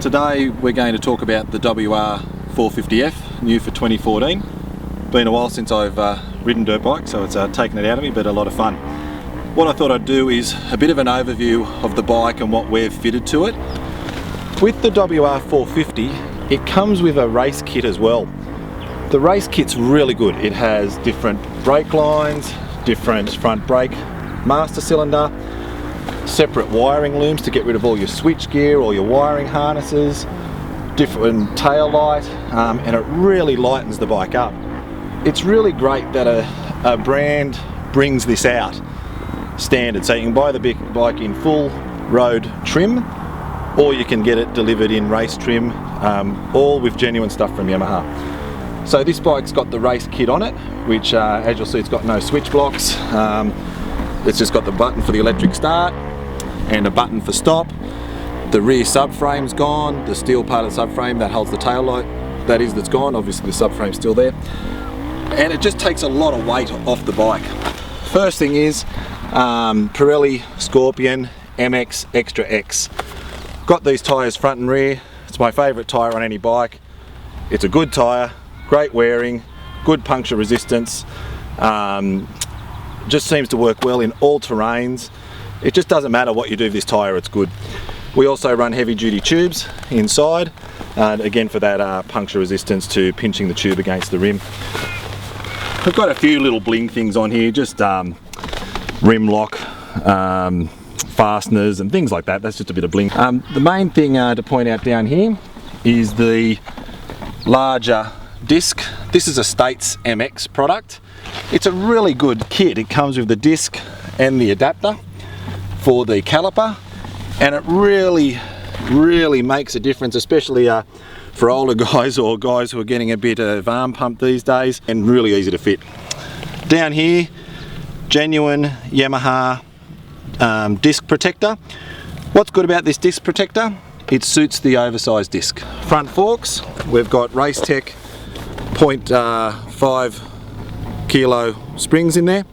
Today we're going to talk about the WR 450F, new for 2014. Been a while since I've ridden dirt bike, so it's taken it out of me, but a lot of fun. What I thought I'd do is a bit of an overview of the bike and what we've fitted to it. With the WR 450, it comes with a race kit as well. The race kit's really good. It has different brake lines, different front brake master cylinder, separate wiring looms to get rid of all your switch gear, all your wiring harnesses, different tail light, and it really lightens the bike up. It's really great that a brand brings this out standard, so you can buy the bike in full road trim, or you can get it delivered in race trim, all with genuine stuff from Yamaha. So this bike's got the race kit on it, which as you'll see, it's got no switch blocks. It's just got the button for the electric start and a button for stop. The rear subframe's gone, the steel part of the subframe that holds the tail light, that's gone. Obviously the subframe's still there. And it just takes a lot of weight off the bike. First thing is Pirelli Scorpion MX Extra X. Got these tyres front and rear. It's my favourite tyre on any bike. It's a good tyre, great wearing, good puncture resistance. Just seems to work well in all terrains. It just doesn't matter what you do with this tyre, it's good. We also run heavy duty tubes inside, again for that puncture resistance to pinching the tube against the rim. We've got a few little bling things on here, just rim lock, fasteners and things like that. That's just a bit of bling. The main thing to point out down here is the larger disc. This is a States MX product. It's a really good kit. It comes with the disc and the adapter for the caliper, and it really makes a difference, especially for older guys or guys who are getting a bit of arm pump these days, and really easy to fit. Down here, genuine Yamaha disc protector. What's good about this disc protector? It suits the oversized disc. Front forks, we've got Racetech 0.5 kilo springs in there.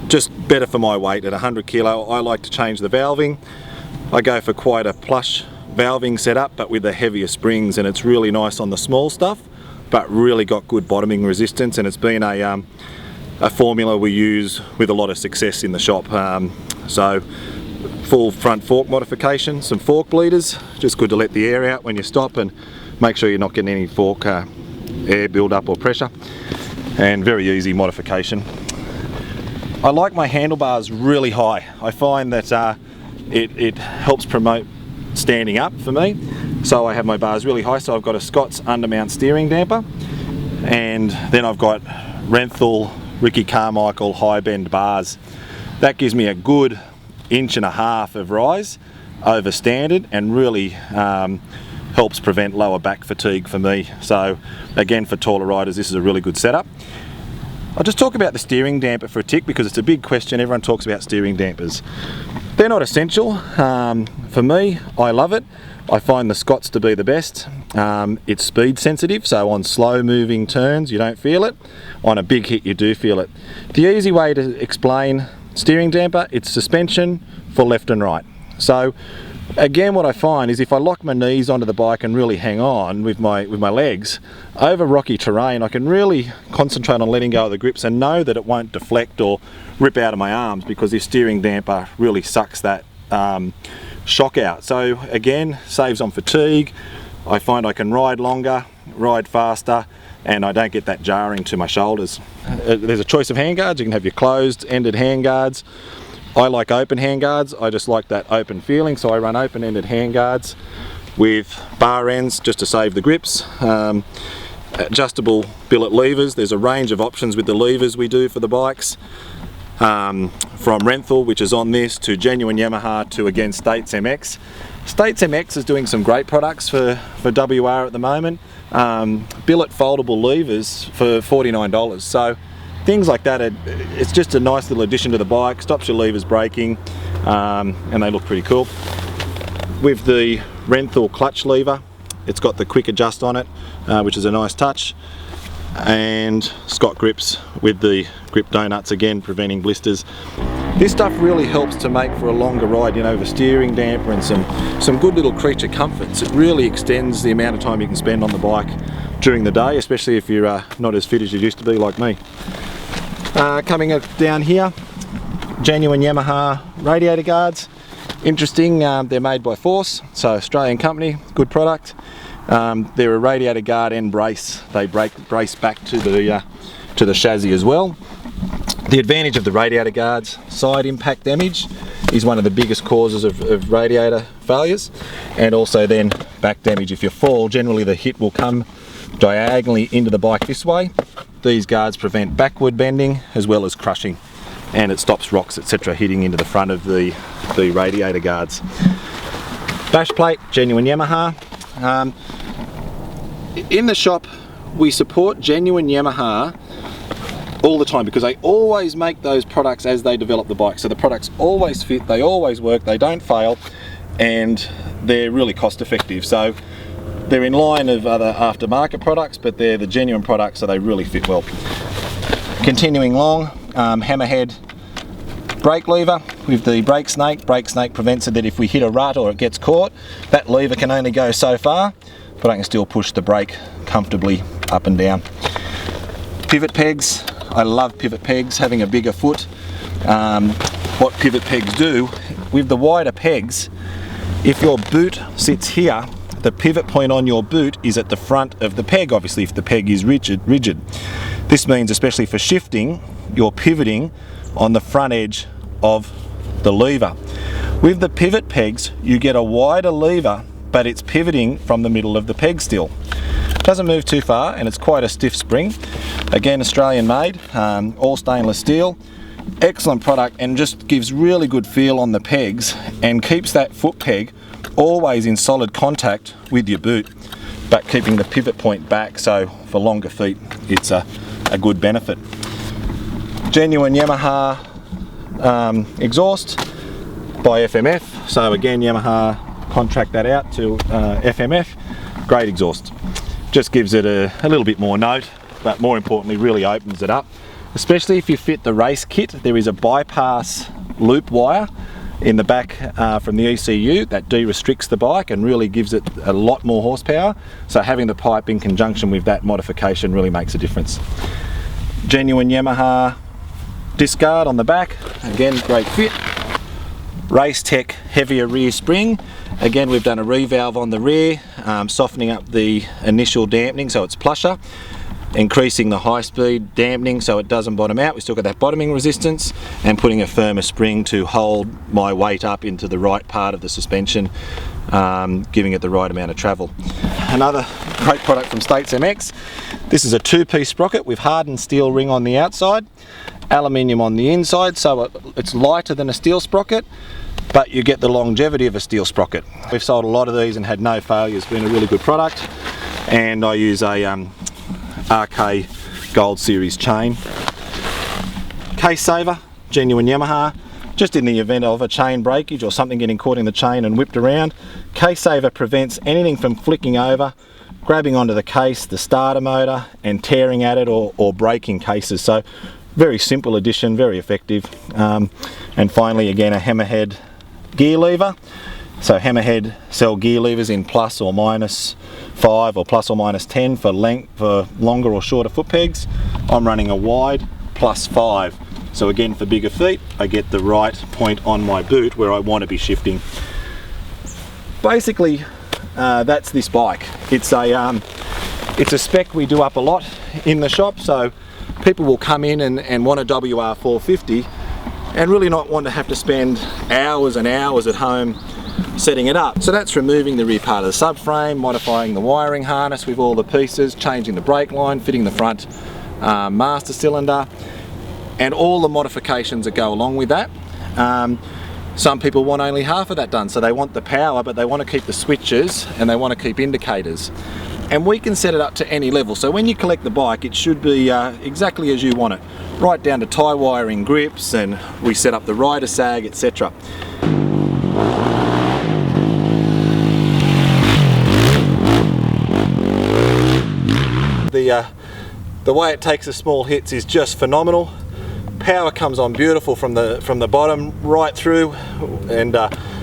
Just better for my weight at 100 kilo. I like to change the valving. I go for quite a plush valving setup, but with the heavier springs, and it's really nice on the small stuff, but really got good bottoming resistance, and it's been a formula we use with a lot of success in the shop. So full front fork modification, some fork bleeders, just good to let the air out when you stop and make sure you're not getting any fork air build up or pressure, and very easy modification. I like my handlebars really high. I find that it helps promote standing up for me. So I have my bars really high. So I've got a Scott's undermount steering damper, and then I've got Renthal Ricky Carmichael high bend bars. That gives me a good 1.5 inches of rise over standard, and really helps prevent lower back fatigue for me. So again, for taller riders, this is a really good setup. I'll just talk about the steering damper for a tick, because it's a big question. Everyone talks about steering dampers. They're not essential. For me, I love it. I find the Scott's to be the best. It's speed sensitive, so on slow moving turns you don't feel it. On a big hit you do feel it. The easy way to explain steering damper, it's suspension for left and right. So again, what I find is if I lock my knees onto the bike and really hang on with my legs, over rocky terrain I can really concentrate on letting go of the grips and know that it won't deflect or rip out of my arms, because this steering damper really sucks that shock out. So again, saves on fatigue. I find I can ride longer, ride faster, and I don't get that jarring to my shoulders. There's a choice of handguards. You can have your closed-ended handguards. I like open handguards. I just like that open feeling, so I run open-ended handguards with bar ends just to save the grips. Adjustable billet levers. There's a range of options with the levers we do for the bikes. From Renthal, which is on this, to genuine Yamaha, to again States MX. States MX is doing some great products for WR at the moment. Billet foldable levers for $49. So things like that, it's just a nice little addition to the bike, stops your levers braking, and they look pretty cool. With the Renthal clutch lever, it's got the quick adjust on it, which is a nice touch, and Scott grips with the grip donuts, again preventing blisters. This stuff really helps to make for a longer ride, you know, the steering damper and some good little creature comforts. It really extends the amount of time you can spend on the bike during the day, especially if you're not as fit as you used to be like me. Coming down here, genuine Yamaha radiator guards. Interesting, they're made by Force, so Australian company, good product. They're a radiator guard and brace. They brace back to the chassis as well. The advantage of the radiator guards, side impact damage is one of the biggest causes of radiator failures, and also then back damage. If you fall, generally the hit will come diagonally into the bike this way. These guards prevent backward bending as well as crushing, and it stops rocks etc. hitting into the front of the radiator guards. Bash plate, genuine Yamaha. In the shop we support genuine Yamaha all the time because they always make those products as they develop the bike, so the products always fit, they always work, they don't fail, and they're really cost effective. So they're in line of other aftermarket products, but they're the genuine products, so they really fit well. Continuing along, hammerhead brake lever with the brake snake. Brake snake prevents it that if we hit a rut or it gets caught, that lever can only go so far, but I can still push the brake comfortably up and down. Pivot pegs. I love pivot pegs, having a bigger foot. What pivot pegs do, with the wider pegs, if your boot sits here, the pivot point on your boot is at the front of the peg, obviously, if the peg is rigid. This means, especially for shifting, you're pivoting on the front edge of the lever. With the pivot pegs, you get a wider lever, but it's pivoting from the middle of the peg still. Doesn't move too far, and it's quite a stiff spring. Again, Australian made, all stainless steel. Excellent product, and just gives really good feel on the pegs and keeps that foot peg always in solid contact with your boot, but keeping the pivot point back, so for longer feet it's a good benefit. Genuine Yamaha exhaust by FMF, so again Yamaha contract that out to FMF. Great exhaust. Just gives it a little bit more note, but more importantly really opens it up. Especially if you fit the race kit, there is a bypass loop wire in the back from the ECU that de-restricts the bike and really gives it a lot more horsepower. So having the pipe in conjunction with that modification really makes a difference. Genuine Yamaha disc guard on the back, again great fit. Race Tech heavier rear spring. Again, we've done a revalve on the rear, softening up the initial dampening so it's plusher, increasing the high speed dampening so it doesn't bottom out. We still got that bottoming resistance, and putting a firmer spring to hold my weight up into the right part of the suspension, giving it the right amount of travel. Another great product from States MX. This is a two-piece sprocket with hardened steel ring on the outside, aluminium on the inside, so it's lighter than a steel sprocket, but you get the longevity of a steel sprocket. We've sold a lot of these and had no failures. Been a really good product, and I use a RK Gold Series chain. Case saver, genuine Yamaha. Just in the event of a chain breakage or something getting caught in the chain and whipped around, case saver prevents anything from flicking over, grabbing onto the case, the starter motor, and tearing at it or breaking cases. So very simple addition, very effective. And finally, again, a Hammerhead gear lever. So Hammerhead sell gear levers in plus or minus 5 or plus or minus 10 for length, for longer or shorter foot pegs. I'm running a wide plus 5. So again, for bigger feet, I get the right point on my boot where I want to be shifting. Basically, that's this bike. It's a spec we do up a lot in the shop. So people will come in and want a WR450 and really not want to have to spend hours and hours at home setting it up. So that's removing the rear part of the subframe, modifying the wiring harness with all the pieces, changing the brake line, fitting the front master cylinder, and all the modifications that go along with that. Some people want only half of that done, so they want the power, but they want to keep the switches and they want to keep indicators. And we can set it up to any level. So when you collect the bike, it should be exactly as you want it, right down to tie wiring, grips, and we set up the rider sag, etc. The way it takes the small hits is just phenomenal. Power comes on beautiful from the bottom right through, and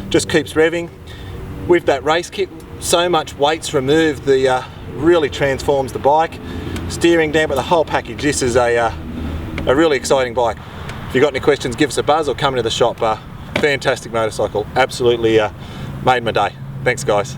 just keeps revving. With that race kit, so much weight's removed, really transforms the bike. Steering damper, the whole package. This is a really exciting bike. If you've got any questions, give us a buzz or come into the shop. Fantastic motorcycle, absolutely made my day. Thanks guys.